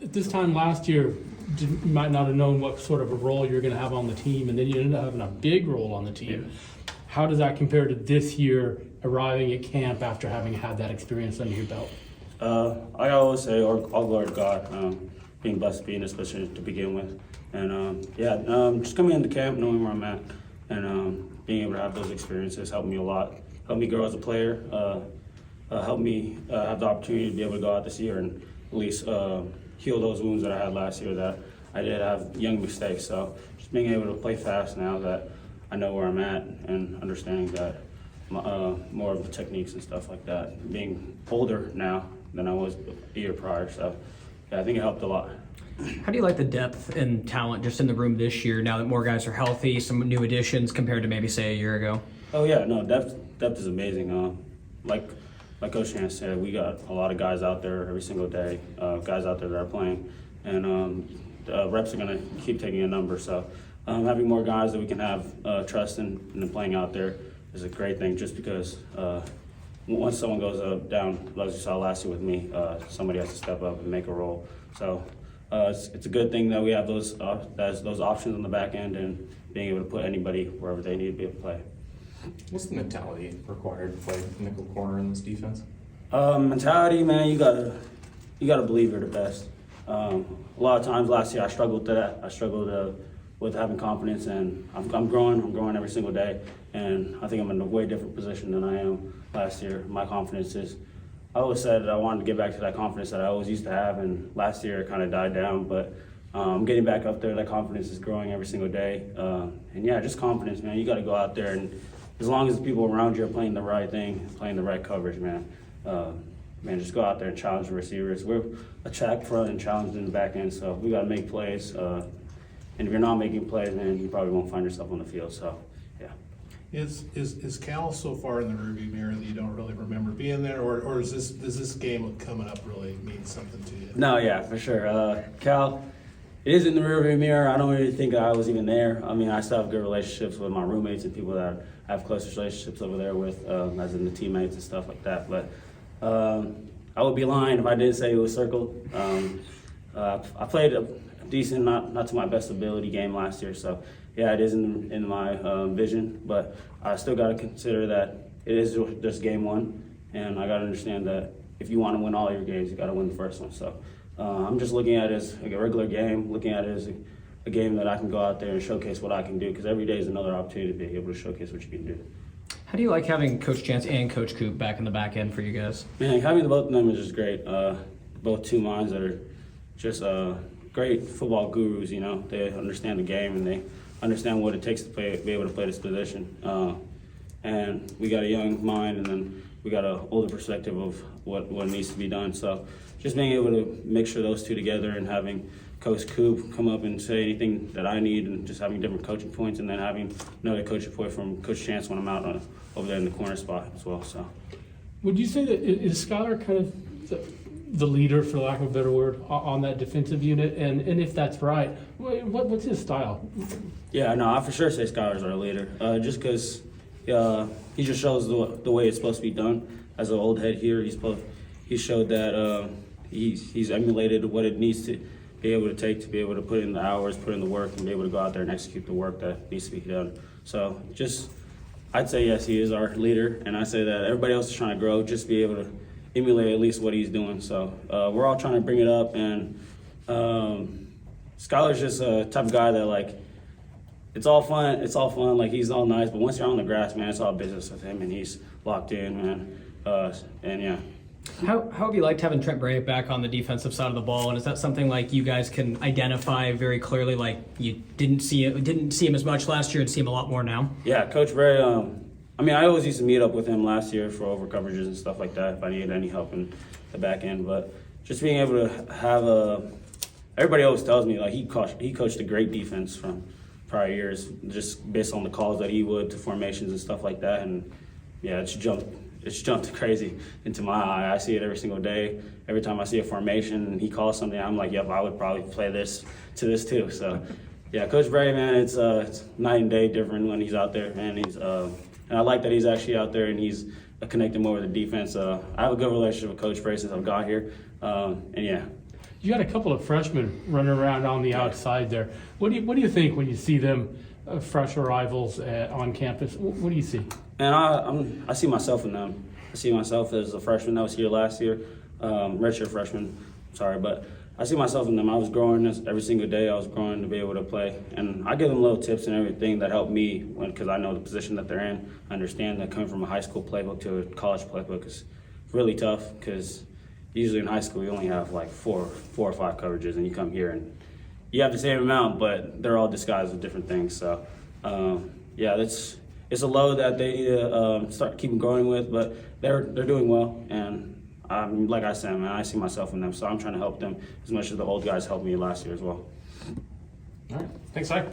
At this time last year, you might not have known what sort of a role you're going to have on the team, and then you ended up having a big role on the team. Yeah. How does that compare to this year, arriving at camp after having had that experience under your belt? I always say, all glory to God, being blessed to be in this position to begin with. And just coming into camp, knowing where I'm at, and being able to have those experiences helped me a lot. Helped me grow as a player, helped me have the opportunity to be able to go out this year and at least heal those wounds that I had last year that I did have young mistakes. So just being able to play fast now that I know where I'm at and understanding that more of the techniques and stuff like that, being older now than I was a year prior. So yeah, I think it helped a lot. How do you like the depth and talent just in the room this year now that more guys are healthy, some new additions compared to maybe say a year ago? Oh yeah, no, depth is amazing. Like Coach Chance said, we got a lot of guys out there every single day, guys out there that are playing, and the reps are going to keep taking a number. So having more guys that we can have trust in playing out there is a great thing, just because once someone goes down, as you saw last year with me, somebody has to step up and make a role. So it's a good thing that we have those options on the back end and being able to put anybody wherever they need to be able to play. What's the mentality required to play nickel corner in this defense? Mentality, man, you gotta believe you're the best. A lot of times last year I struggled with that. I struggled with having confidence, and I'm growing every single day, and I think I'm in a way different position than I am last year. My confidence is, I always said that I wanted to get back to that confidence that I always used to have, and last year it kind of died down, but I'm getting back up there. That confidence is growing every single day, and yeah, just confidence, man. You got to go out there, and as long as the people around you are playing the right thing, playing the right coverage, man, just go out there and challenge the receivers. We're a check front and challenged in the back end, so we got to make plays. And if you're not making plays, man, you probably won't find yourself on the field. So, yeah. Is Cal so far in the rearview mirror that you don't really remember being there, or does this game coming up really mean something to you? No, yeah, for sure. Cal, it is in the rearview mirror. I don't really think I was even there. I mean, I still have good relationships with my roommates and people that I have close relationships over there with, as in the teammates and stuff like that. But I would be lying if I didn't say it was circled. I played a decent, not to my best ability game last year. So yeah, it is in my vision. But I still got to consider that it is just game one, and I got to understand that if you want to win all your games, you got to win the first one. So I'm just looking at it as like a regular game, looking at it as a game that I can go out there and showcase what I can do, because every day is another opportunity to be able to showcase what you can do. How do you like having Coach Chance and Coach Coop back in the back end for you guys? Man, having both of them is just great. Both two minds that are just great football gurus. You know, they understand the game and they understand what it takes to be able to play this position. And we got a young mind, and then we got an older perspective of what needs to be done. So just being able to make sure those two together, and having Coach Coop come up and say anything that I need, and just having different coaching points, and then having another coaching point from Coach Chance when I'm out over there in the corner spot as well. So, Would you say that is Skylar kind of the leader, for lack of a better word, on that defensive unit? And if that's right, what's his style? yeah, no, I for sure say Skylar's our leader, just because he just shows the way it's supposed to be done. As an old head here, he showed that he's emulated what it needs to be able to take to be able to put in the hours, put in the work, and be able to go out there and execute the work that needs to be done. So I'd say yes, he is our leader, and I say that everybody else is trying to grow, just be able to emulate at least what he's doing. So we're all trying to bring it up, and Skylar's just a type of guy that, like, it's all fun, like, he's all nice, but once you're on the grass, man, it's all business with him, and he's locked in, man, and yeah. How have you liked having Trent Bray back on the defensive side of the ball? And is that something like you guys can identify very clearly? Like you didn't see him as much last year and see him a lot more now? Yeah, Coach Bray. I always used to meet up with him last year for over coverages and stuff like that if I needed any help in the back end. But just being able to have everybody always tells me like he coached a great defense from prior years, just based on the calls that he would to formations and stuff like that. And yeah, it's jumped crazy into my eye. I see it every single day. Every time I see a formation and he calls something, I'm like, yep, I would probably play this too. So yeah, Coach Bray, man, it's night and day different when he's out there, man. And I like that he's actually out there and he's connecting more with the defense. I have a good relationship with Coach Bray since I've got here. And yeah, You got a couple of freshmen running around on the outside there. What do you think when you see them, fresh arrivals on campus? What do you see? And I see myself in them. I see myself as a freshman that was here last year, redshirt freshman. Sorry, but I see myself in them. I was growing every single day. I was growing to be able to play, and I give them little tips and everything that help me because I know the position that they're in. I understand that coming from a high school playbook to a college playbook is really tough because usually in high school you only have like four or five coverages, and you come here and you have the same amount, but they're all disguised with different things. So yeah, it's a load that they need to start keeping going with, but they're doing well, and like I said, man, I see myself in them, so I'm trying to help them as much as the old guys helped me last year as well. All right, thanks, Sai.